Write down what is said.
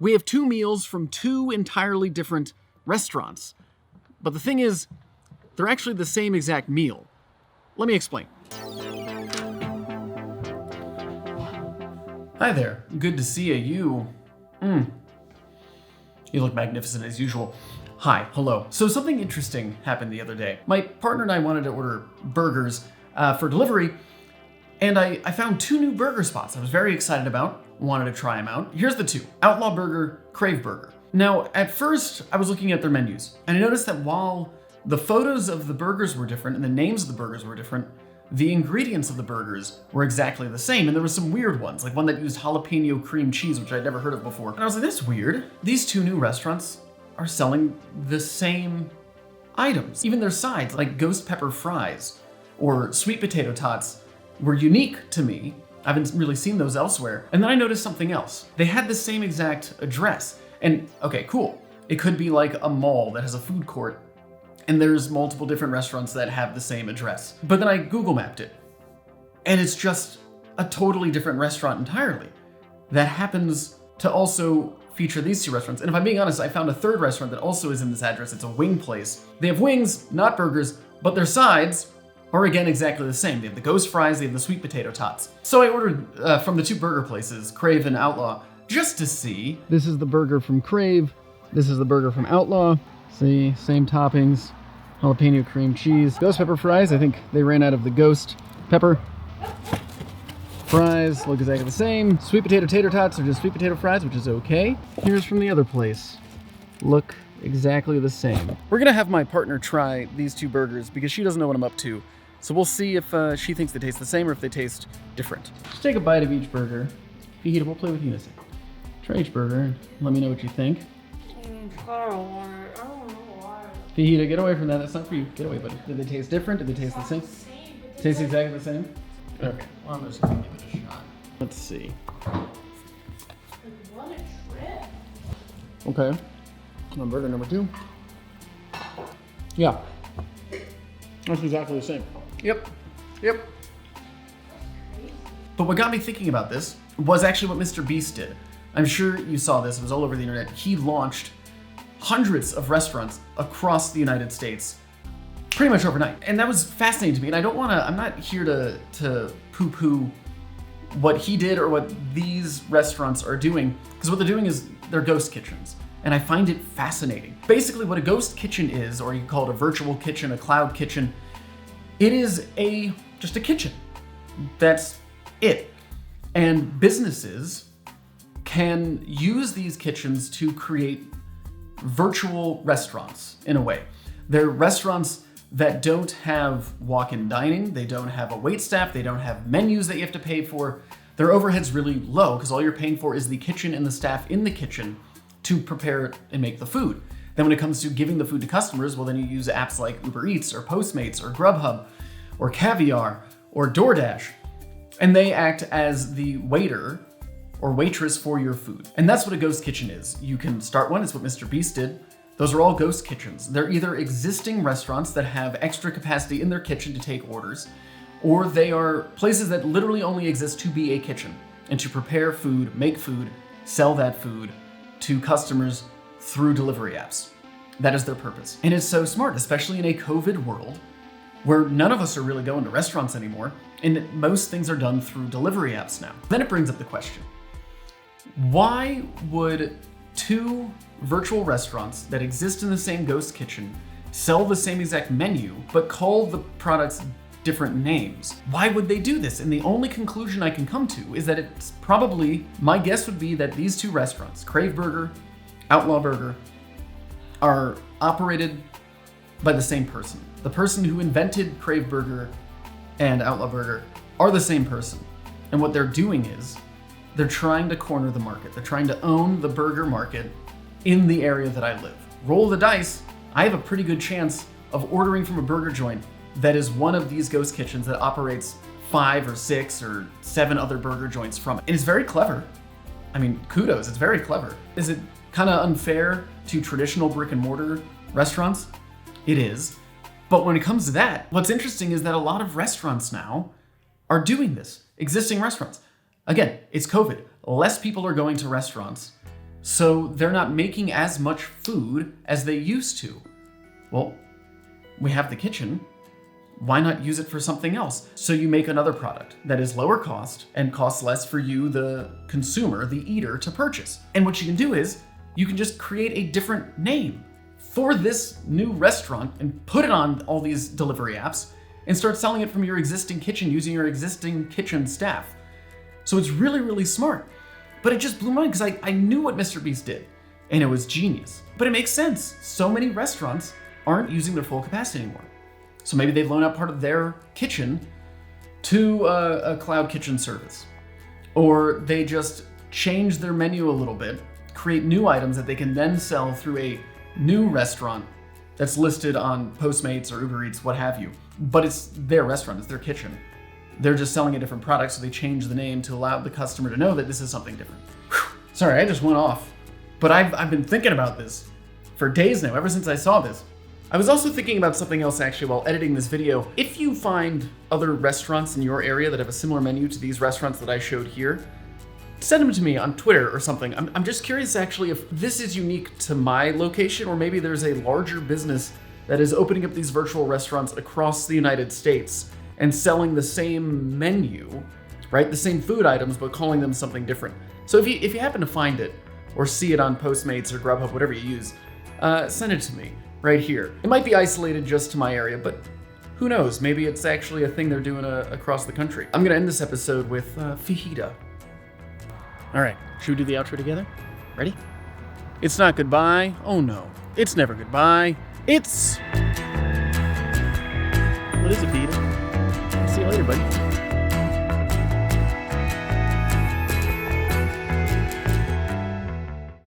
We have two meals from two entirely different restaurants. But the thing is, they're actually the same exact meal. Let me explain. Hi there. Good to see you. You look magnificent as usual. Hi, hello. So something interesting happened the other day. My partner and I wanted to order burgers for delivery, and I found two new burger spots I was very excited about, wanted to try them out. Here's the two: Outlaw Burger, Crave Burger. Now, at first, I was looking at their menus, and I noticed that while the photos of the burgers were different and the names of the burgers were different, the ingredients of the burgers were exactly the same, and there were some weird ones, like one that used jalapeno cream cheese, which I'd never heard of before. And I was like, that's weird. These two new restaurants are selling the same items. Even their sides, like ghost pepper fries or sweet potato tots, were unique to me. I haven't really seen those elsewhere. And then I noticed something else. They had the same exact address. And okay, cool. It could be like a mall that has a food court and there's multiple different restaurants that have the same address. But then I Google mapped it, and it's just a totally different restaurant entirely that happens to also feature these two restaurants. And if I'm being honest, I found a third restaurant that also is in this address. It's a wing place. They have wings, not burgers, but their sides are again exactly the same. They have the ghost fries, they have the sweet potato tots. So I ordered from the two burger places, Crave and Outlaw, just to see. This is the burger from Crave. This is the burger from Outlaw. See, same toppings. Jalapeno cream cheese. Ghost pepper fries, I think they ran out of the ghost pepper. Fries look exactly the same. Sweet potato tater tots are just sweet potato fries, which is okay. Here's from the other place. Look exactly the same. We're gonna have my partner try these two burgers because she doesn't know what I'm up to. So we'll see if she thinks they taste the same or if they taste different. Just take a bite of each burger. Fajita, we'll play with you in a second. Try each burger and let me know what you think. Fajita, get away from that. That's not for you. Get away, buddy. Did they taste different? Did they taste the same? Taste exactly the same? Okay. Well, I'm just gonna give it a shot. Let's see. What a trip. Okay. On burger number 2. Yeah. That's exactly the same. Yep. But what got me thinking about this was actually what Mr. Beast did. I'm sure you saw this. It was all over the internet. He launched hundreds of restaurants across the United States pretty much overnight. And that was fascinating to me. And I'm not here to poo-poo what he did or what these restaurants are doing, because what they're doing is they're ghost kitchens. And I find it fascinating. Basically what a ghost kitchen is, or you call it a virtual kitchen, a cloud kitchen, it is just a kitchen. That's it. And businesses can use these kitchens to create virtual restaurants in a way. They're restaurants that don't have walk-in dining, they don't have a waitstaff, they don't have menus that you have to pay for. Their overhead's really low because all you're paying for is the kitchen and the staff in the kitchen to prepare and make the food. Then when it comes to giving the food to customers, well, then you use apps like Uber Eats or Postmates or Grubhub or Caviar or DoorDash, and they act as the waiter or waitress for your food. And that's what a ghost kitchen is. You can start one. It's what Mr. Beast did. Those are all ghost kitchens. They're either existing restaurants that have extra capacity in their kitchen to take orders, or they are places that literally only exist to be a kitchen and to prepare food, make food, sell that food to customers through delivery apps. That is their purpose. And it's so smart, especially in a COVID world where none of us are really going to restaurants anymore, and most things are done through delivery apps now. Then it brings up the question, why would two virtual restaurants that exist in the same ghost kitchen sell the same exact menu, but call the products different names? Why would they do this? And the only conclusion I can come to is that it's probably, my guess would be that these two restaurants, Crave Burger, Outlaw Burger, are operated by the same person. The person who invented Crave Burger and Outlaw Burger are the same person. And what they're doing is they're trying to corner the market. They're trying to own the burger market in the area that I live. Roll the dice. I have a pretty good chance of ordering from a burger joint that is one of these ghost kitchens that operates 5 or 6 or 7 other burger joints from it. And it's very clever. I mean, kudos, it's very clever. Is it kind of unfair to traditional brick and mortar restaurants? It is. But when it comes to that, what's interesting is that a lot of restaurants now are doing this. Existing restaurants. Again, it's COVID. Less people are going to restaurants. So they're not making as much food as they used to. Well, we have the kitchen. Why not use it for something else? So you make another product that is lower cost and costs less for you, the consumer, the eater, to purchase. And what you can do is you can just create a different name for this new restaurant and put it on all these delivery apps and start selling it from your existing kitchen using your existing kitchen staff. So it's really, really smart. But it just blew my mind because I knew what Mr. Beast did and it was genius. But it makes sense. So many restaurants aren't using their full capacity anymore. So maybe they've loaned out part of their kitchen to a cloud kitchen service. Or they just change their menu a little bit, create new items that they can then sell through a new restaurant that's listed on Postmates or Uber Eats, what have you. But it's their restaurant, it's their kitchen. They're just selling a different product, so they change the name to allow the customer to know that this is something different. Whew. Sorry, I just went off. But I've been thinking about this for days now, ever since I saw this. I was also thinking about something else actually while editing this video. If you find other restaurants in your area that have a similar menu to these restaurants that I showed here, send them to me on Twitter or something. I'm just curious actually if this is unique to my location or maybe there's a larger business that is opening up these virtual restaurants across the United States and selling the same menu, right? The same food items, but calling them something different. So if you happen to find it or see it on Postmates or Grubhub, whatever you use, send it to me right here. It might be isolated just to my area, but who knows? Maybe it's actually a thing they're doing across the country. I'm gonna end this episode with fajita. All right, should we do the outro together? Ready? It's not goodbye. Oh no, it's never goodbye. It's... What is it, Peter? See you later, buddy.